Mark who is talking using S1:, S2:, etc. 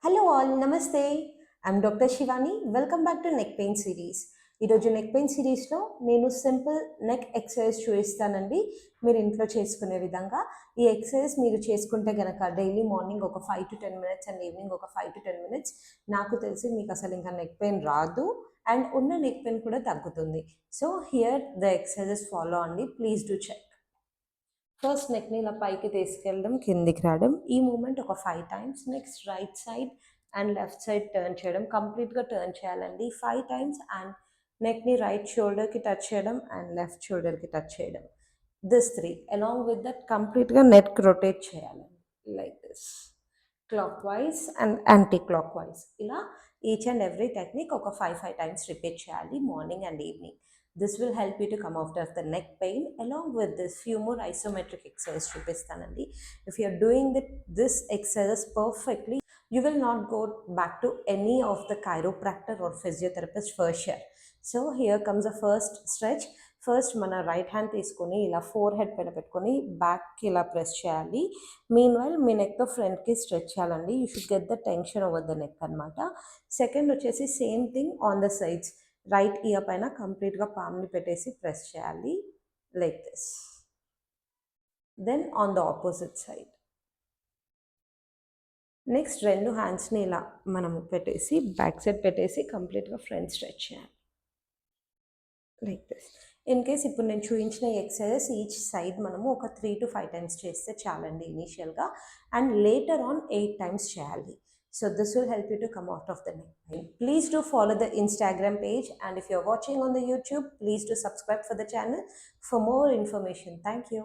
S1: Hello all నమస్తే. I'm doctor Shivani. Welcome back to neck pain series. ఈరోజు neck pain సిరీస్లో నేను సింపుల్ నెక్ ఎక్సర్సైజ్ చూపిస్తానండి, మీరు ఇంట్లో చేసుకునే విధంగా. ఈ ఎక్సర్సైజ్ మీరు చేసుకుంటే కనుక డైలీ మార్నింగ్ ఒక 5 to 10 minutes అండ్ ఈవినింగ్ ఒక 5 to 10 minutes నాకు తెలిసి మీకు అసలు ఇంకా నెక్ పెయిన్ రాదు అండ్ ఉన్న నెక్ పెయిన్ కూడా తగ్గుతుంది. So here the exercises follow అండి, ప్లీజ్ డూ చెక్. ఫస్ట్ నెక్ని ఇలా పైకి తీసుకెళ్ళడం, కిందికి రావడం, ఈ మూమెంట్ ఒక 5 times. Next right side and left side turn చేయడం, కంప్లీట్గా టర్న్ చేయాలండి 5 times. అండ్ నెక్ని రైట్ షోల్డర్కి టచ్ చేయడం అండ్ లెఫ్ట్ షోల్డర్కి టచ్ చేయడం. దిస్ 3 అలాంగ్ విత్ దట్ కంప్లీట్గా నెక్ రొటేట్ చేయాలండి, like this, clock wise and anti clock wise. ఇలా each and every technique ఒక 5 times repeat చేయాలి morning and evening. This will help you to come out of the neck pain. Along with this, few more isometric exercises చూపిస్తానండి. If you are doing this exercise perfectly, you will not go back to any of the chiropractor or physiotherapist for sure. So here comes the first stretch. First మన right hand తీసుకొని ఇలా four head పైన పెట్టుకొని బ్యాక్కి ఇలా press చేయాలి. Mean while మీ నెక్తో ఫ్రంట్కి stretch చేయాలండి. You should get the tension over the neck అనమాట. సెకండ్ వచ్చేసి same thing on the sides. Right ear పైన కంప్లీట్గా పామ్ని పెట్టేసి ప్రెస్ చేయాలి, like this. Then on the opposite side. Next రెండు హ్యాండ్స్ని ఇలా మనం పెట్టేసి బ్యాక్ సైడ్ పెట్టేసి కంప్లీట్గా ఫ్రంట్ స్ట్రెచ్ చేయాలి, లైక్ దిస్. ఇన్ కేస్ ఇప్పుడు నేను చూపించిన ఎక్సర్సైజెస్ ఈచ్ సైడ్ మనము ఒక 3 to 5 times చేస్తే చాలండి ఇనీషియల్గా, అండ్ లేటర్ ఆన్ 8 times చేయాలి. So this will help you to come out of the neck pain. Please do follow the Instagram page, and if you're watching on the YouTube, please do subscribe for the channel for more information. Thank you.